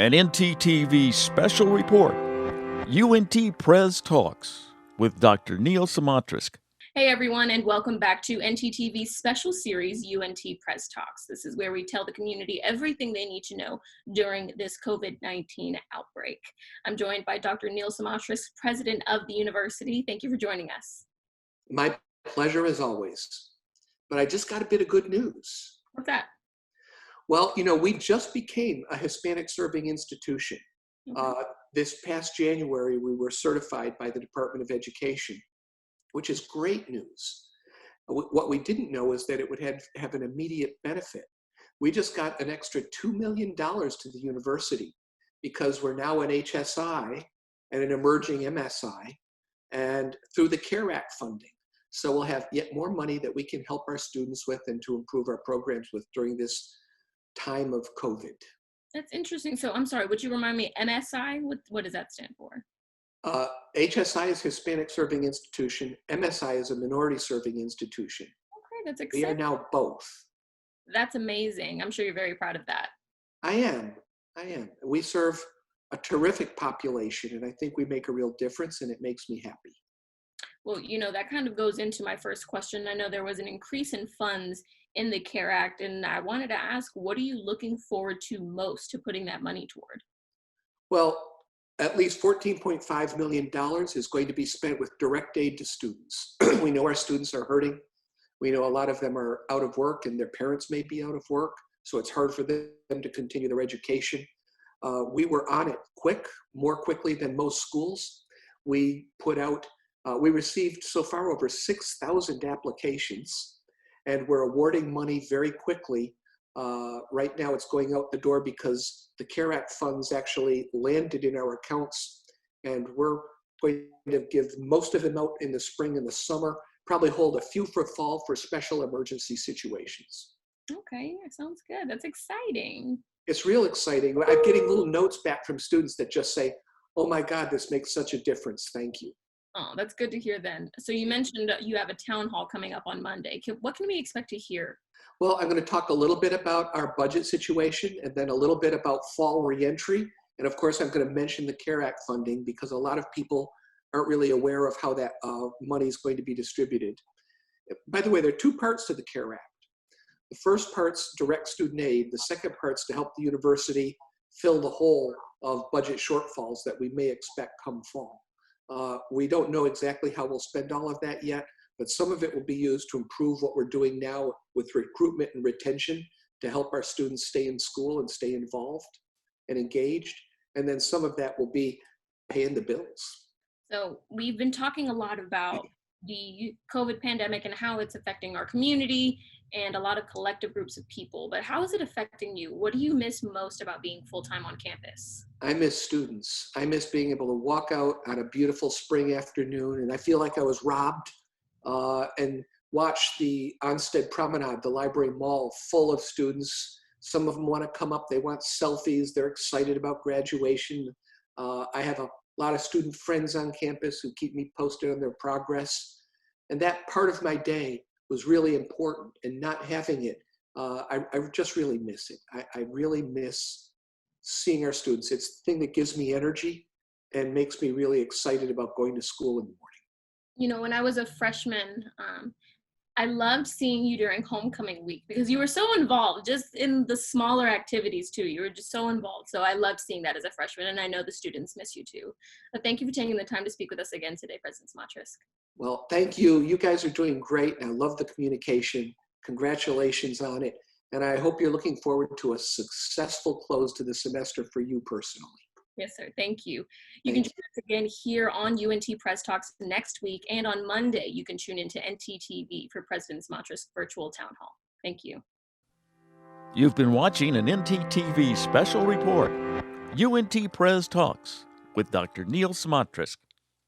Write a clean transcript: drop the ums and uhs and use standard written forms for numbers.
An NTTV special report, UNTPrez Talks with Dr. Neil Simontrisk. Hey everyone, and welcome back to NTTV's special series, UNTPrez Talks. This is where we tell the community everything they need to know during this COVID-19 outbreak. I'm joined by Dr. Neil Simontrisk, president of the university. Thank you for joining us. My pleasure as always. But I just got a bit of good news. What's that? Well, we just became a Hispanic serving institution. Okay. This past January, we were certified by the Department of Education, which is great news. What we didn't know is that it would have an immediate benefit. We just got an extra $2 million to the university because we're now an HSI and an emerging MSI, and through the CARE Act funding. So we'll have yet more money that we can help our students with and to improve our programs with during this time of COVID. That's interesting. So I'm sorry, would you remind me, MSI? What does that stand for? HSI is Hispanic Serving Institution. MSI is a Minority Serving Institution. Okay, that's We exciting. are now both. That's amazing. I'm sure you're very proud of that. I am. We serve a terrific population, and I think we make a real difference, and it makes me happy. Well, that kind of goes into my first question. I know there was an increase in funds in the CARE Act, and I wanted to ask, what are you looking forward to most to putting that money toward? Well, at least $14.5 million is going to be spent with direct aid to students. We know our students are hurting. We know a lot of them are out of work, and their parents may be out of work, so it's hard for them to continue their education. We were on it more quickly than most schools. We received so far over 6,000 applications, and we're awarding money very quickly. Right now it's going out the door because the CARE Act funds actually landed in our accounts, and we're going to give most of them out in the spring and the summer, probably hold a few for fall for special emergency situations. Okay, that sounds good. That's exciting. It's real exciting. I'm getting little notes back from students that just say, "Oh my God, this makes such a difference. Thank you." Oh, that's good to hear then. So you mentioned you have a town hall coming up on Monday. What can we expect to hear? Well, I'm going to talk a little bit about our budget situation and then a little bit about fall reentry. And of course, I'm going to mention the CARE Act funding because a lot of people aren't really aware of how that money is going to be distributed. By the way, there are two parts to the CARE Act. The first part's direct student aid. The second part's to help the university fill the hole of budget shortfalls that we may expect come fall. We don't know exactly how we'll spend all of that yet, but some of it will be used to improve what we're doing now with recruitment and retention to help our students stay in school and stay involved and engaged. And then some of that will be paying the bills. So we've been talking a lot about the COVID pandemic and how it's affecting our community and a lot of collective groups of people, but how is it affecting you? What do you miss most about being full-time on campus? I miss students. I miss being able to walk out on a beautiful spring afternoon, and I feel like I was robbed, and watch the Onstead Promenade, the library mall, full of students. Some of them want to come up, they want selfies, they're excited about graduation. I have a lot of student friends on campus who keep me posted on their progress. And that part of my day was really important, and not having it, I just really miss it. I really miss seeing our students. It's the thing that gives me energy and makes me really excited about going to school in the morning. When I was a freshman, I loved seeing you during homecoming week because you were so involved just in the smaller activities too. You were just so involved. So I loved seeing that as a freshman, and I know the students miss you too. But thank you for taking the time to speak with us again today, President Simontrisk. Well, thank you. You guys are doing great, and I love the communication. Congratulations on it. And I hope you're looking forward to a successful close to the semester for you personally. Yes, sir. Thank you. You can join us again here on UNTPrez Talks next week, and on Monday you can tune into NTTV for President Simontrisk Virtual Town Hall. Thank you. You've been watching an NTTV special report, UNTPrez Talks with Dr. Neil Simontrisk.